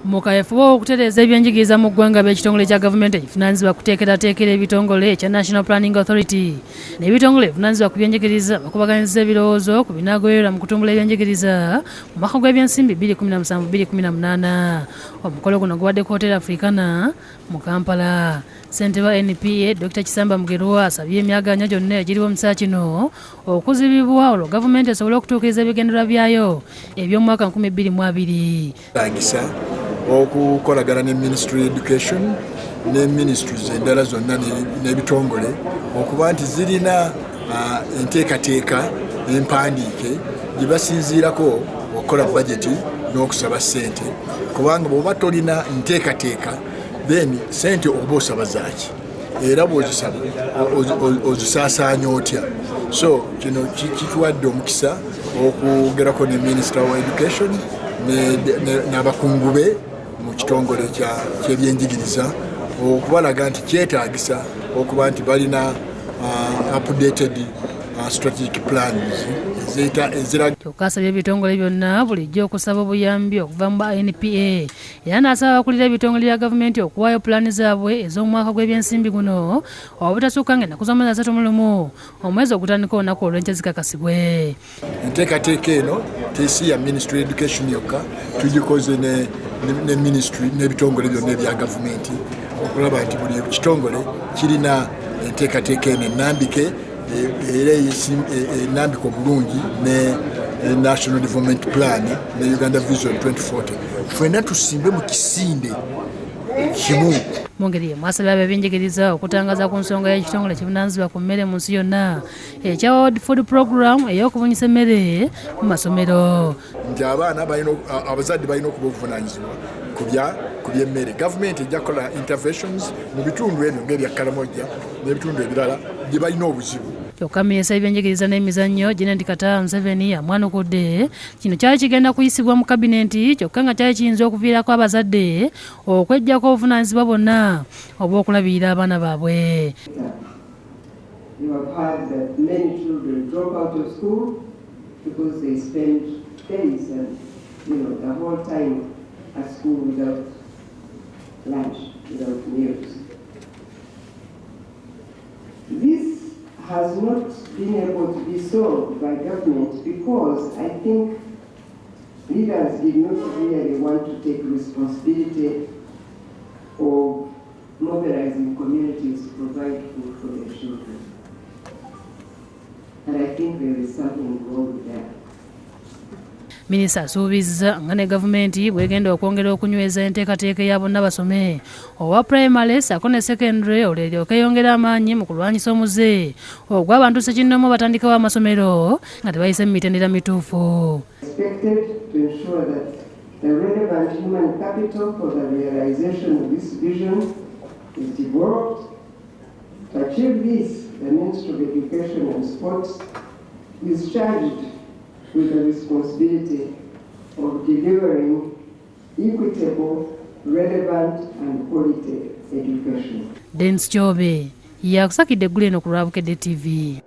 Mukaefuba okutereeza ebyenjigiriza mu ggwanga b'ekitongole kya gavumenti ekivunaanyizibwa kuteekerateekera ebitongole ekya National Planning Authority n'ebitongole ebivunaanyizibwa ku byenjigiriza bakubaganyiza ebirowoozo ku binaagobererwa mu kutumbula ebyenjigiriza mu mwaka gw'ebyensimbi 2017-2018. Omukolo guno gubadde ku Hotel Africana mu Kampala. Ssentebe wa NPA Dr. Kisamba Mugerwa asabye emyaganya gyonna egiriwo mu kiseera kino okuzibibwa olwo gavumenti esobole okutuukiriza ebigendererwa byayo eby'omwaka 2020. Okukolagana ne Ministry of Education ne ministries endala zonna n'ebitongole okuba nti zirina enteekateeka empandiike gye basinziirako okukola budgeti n'okusaba ssente, kubanga bw'oba tolina nteekateeka then ssente oba osaba zaaki era bw'ozisaba ozisaasaanya otya. So kino kituwadde omukisa okugerako ne Minister wa Education n'abakungu be mu kitongole ky'ebyenjigiriza okubalaga nti kyetaagisa okuba nti balina updated strategic plans kyokka asabye ebitongole byonna bulijjo okusaba obuyambi okuva mu NPA era n'asaba abakulira ebitongole bya gavumenti okuwaayo pulaani zaabwe ez'omwaka gw'ebyensimbi guno obutasukka ng'ennaku z'omwezi 31 omwezi ogutandika olunaku olw'enkya zikakasibwe. Enteekateeka eno tesi ya Ministry of Education yokka, tugikoze ne ministry n'ebitongole byonna ebya gavumenti okulaba nti buli kitongole kirina enteekateeka eno ennambike era enambika obulungi ne National Development Plan ne Uganda Vision 2040 ffenna tusimbe mu kisinde kimu. Mu ngeri y'emu asabye ab'ebyenjigiriza okutangaza ku nsonga y'ekitongole ekivunaanyizibwa ku mmere mu nsi yonna ekya World Food Program ey'okubunyisa emmere mu masomero. Nti abazadde balina okuba obuvunaanyizibwa ku by'emmere. Gavumenti ejja kukola interventions mu bitundu ebyo ng'ebya Karamoja n'ebitundu ebirala gye balina obuzibu. Kyokka minisita y'ebyenjigiriza n'emizannyo Janet Kata Museveni amwanukudde kino kyali kigenda kuyisibwa mu kabinenti kyokka nga kyali kiyinza okuviirako abazadde okweggyako obuvunaanyizibwa bonna obw'okulabirira abaana baabwe. You have heard that many children drop out of school because they spend days and the whole time at school without lunch, without meals. This has not been able to be solved by government because I think leaders did not really want to take responsibility of mobilizing communities to provide food for their children. And I think there is something wrong with that. Minisita asuubizza nga ne gavumenti bw'egenda okwongera okunyweza enteekateeka ya bonna basome owa primary ssaako ne secondary olwo eryoke yongera amaanyi mu kulwanyisa omuze ogw'abantu ssekinnomu batandikawo amasomero nga tebayise mu mitendera mituufu. The relevant human capital for the realization of this vision is developed. To achieve this, the Ministry of Education and Sports is charged with the responsibility of delivering equitable, relevant and quality education. Dennis Chobe yakusakidde eggulu eno ku Lwabukedde TV.